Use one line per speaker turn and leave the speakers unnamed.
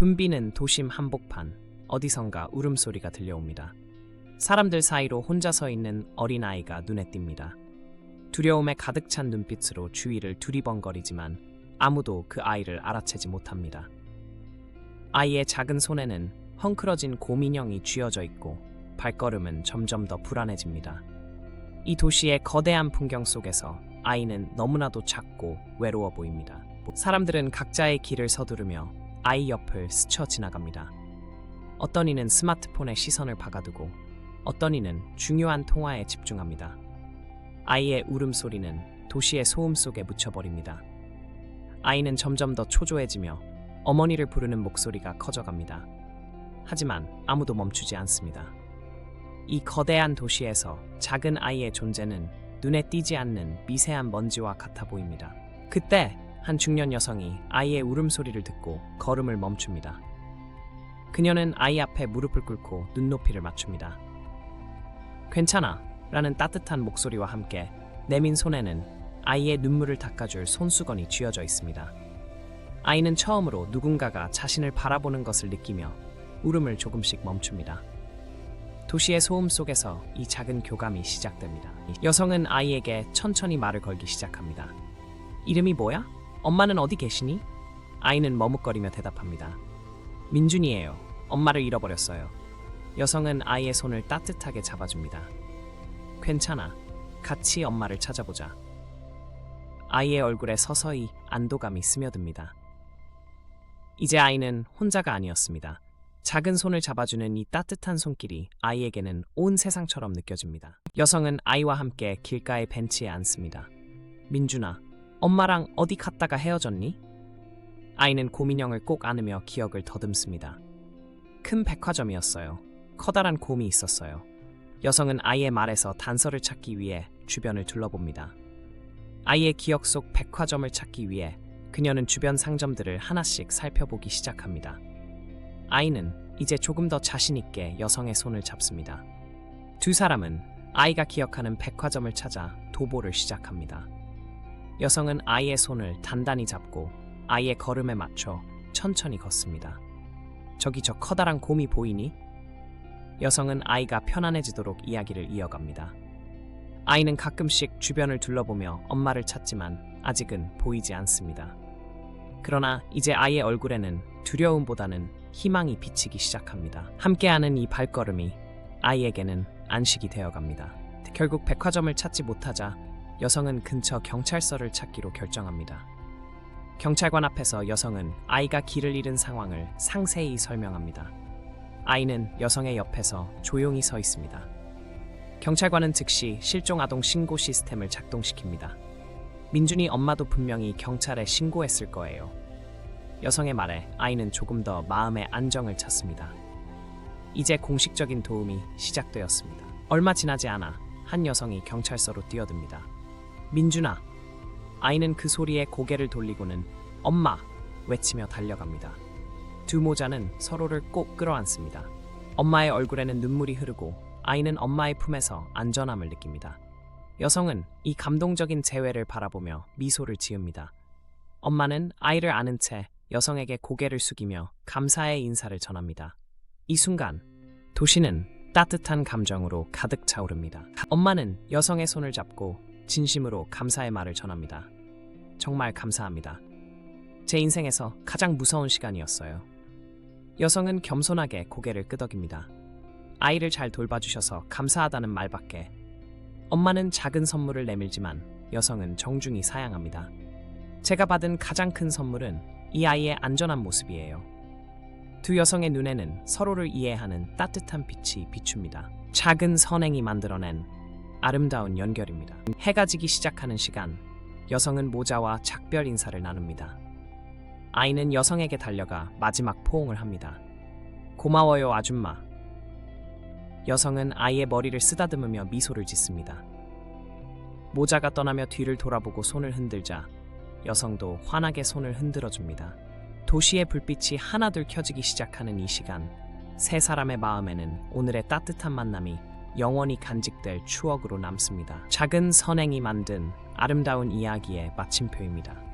붐비는 도심 한복판, 어디선가 울음소리가 들려옵니다. 사람들 사이로 혼자 서 있는 어린아이가 눈에 띕니다. 두려움에 가득 찬 눈빛으로 주위를 두리번거리지만 아무도 그 아이를 알아채지 못합니다. 아이의 작은 손에는 헝클어진 곰인형이 쥐어져 있고 발걸음은 점점 더 불안해집니다. 이 도시의 거대한 풍경 속에서 아이는 너무나도 작고 외로워 보입니다. 사람들은 각자의 길을 서두르며 아이 옆을 스쳐 지나갑니다. 어떤 이는 스마트폰에 시선을 박아두고 어떤 이는 중요한 통화에 집중합니다. 아이의 울음소리는 도시의 소음 속에 묻혀버립니다. 아이는 점점 더 초조해지며 어머니를 부르는 목소리가 커져갑니다. 하지만 아무도 멈추지 않습니다. 이 거대한 도시에서 작은 아이의 존재는 눈에 띄지 않는 미세한 먼지와 같아 보입니다. 그때 한 중년 여성이 아이의 울음소리를 듣고 걸음을 멈춥니다. 그녀는 아이 앞에 무릎을 꿇고 눈높이를 맞춥니다. 괜찮아 라는 따뜻한 목소리와 함께 내민 손에는 아이의 눈물을 닦아줄 손수건이 쥐어져 있습니다. 아이는 처음으로 누군가가 자신을 바라보는 것을 느끼며 울음을 조금씩 멈춥니다. 도시의 소음 속에서 이 작은 교감이 시작됩니다. 여성은 아이에게 천천히 말을 걸기 시작합니다. 이름이 뭐야? 엄마는 어디 계시니? 아이는 머뭇거리며 대답합니다. 민준이에요. 엄마를 잃어버렸어요. 여성은 아이의 손을 따뜻하게 잡아줍니다. 괜찮아. 같이 엄마를 찾아보자. 아이의 얼굴에 서서히 안도감이 스며듭니다. 이제 아이는 혼자가 아니었습니다. 작은 손을 잡아주는 이 따뜻한 손길이 아이에게는 온 세상처럼 느껴집니다. 여성은 아이와 함께 길가의 벤치에 앉습니다. 민준아, 엄마랑 어디 갔다가 헤어졌니? 아이는 곰인형을 꼭 안으며 기억을 더듬습니다. 큰 백화점이었어요. 커다란 곰이 있었어요. 여성은 아이의 말에서 단서를 찾기 위해 주변을 둘러봅니다. 아이의 기억 속 백화점을 찾기 위해 그녀는 주변 상점들을 하나씩 살펴보기 시작합니다. 아이는 이제 조금 더 자신 있게 여성의 손을 잡습니다. 두 사람은 아이가 기억하는 백화점을 찾아 도보를 시작합니다. 여성은 아이의 손을 단단히 잡고 아이의 걸음에 맞춰 천천히 걷습니다. 저기 저 커다란 곰이 보이니? 여성은 아이가 편안해지도록 이야기를 이어갑니다. 아이는 가끔씩 주변을 둘러보며 엄마를 찾지만 아직은 보이지 않습니다. 그러나 이제 아이의 얼굴에는 두려움보다는 희망이 비치기 시작합니다. 함께하는 이 발걸음이 아이에게는 안식이 되어갑니다. 결국 백화점을 찾지 못하자 여성은 근처 경찰서를 찾기로 결정합니다. 경찰관 앞에서 여성은 아이가 길을 잃은 상황을 상세히 설명합니다. 아이는 여성의 옆에서 조용히 서 있습니다. 경찰관은 즉시 실종아동 신고 시스템을 작동시킵니다. 민준이 엄마도 분명히 경찰에 신고했을 거예요. 여성의 말에 아이는 조금 더 마음의 안정을 찾습니다. 이제 공식적인 도움이 시작되었습니다. 얼마 지나지 않아 한 여성이 경찰서로 뛰어듭니다. 민준아! 아이는 그 소리에 고개를 돌리고는 엄마! 외치며 달려갑니다. 두 모자는 서로를 꼭 끌어안습니다. 엄마의 얼굴에는 눈물이 흐르고 아이는 엄마의 품에서 안전함을 느낍니다. 여성은 이 감동적인 재회를 바라보며 미소를 지읍니다. 엄마는 아이를 안은 채 여성에게 고개를 숙이며 감사의 인사를 전합니다. 이 순간 도시는 따뜻한 감정으로 가득 차오릅니다. 엄마는 여성의 손을 잡고 진심으로 감사의 말을 전합니다. 정말 감사합니다. 제 인생에서 가장 무서운 시간이었어요. 여성은 겸손하게 고개를 끄덕입니다. 아이를 잘 돌봐주셔서 감사하다는 말밖에. 엄마는 작은 선물을 내밀지만 여성은 정중히 사양합니다. 제가 받은 가장 큰 선물은 이 아이의 안전한 모습이에요. 두 여성의 눈에는 서로를 이해하는 따뜻한 빛이 비춥니다. 작은 선행이 만들어낸 아름다운 연결입니다. 해가 지기 시작하는 시간, 여성은 모자와 작별 인사를 나눕니다. 아이는 여성에게 달려가 마지막 포옹을 합니다. 고마워요, 아줌마. 여성은 아이의 머리를 쓰다듬으며 미소를 짓습니다. 모자가 떠나며 뒤를 돌아보고 손을 흔들자 여성도 환하게 손을 흔들어줍니다. 도시의 불빛이 하나둘 켜지기 시작하는 이 시간, 세 사람의 마음에는 오늘의 따뜻한 만남이 영원히 간직될 추억으로 남습니다. 작은 선행이 만든 아름다운 이야기의 마침표입니다.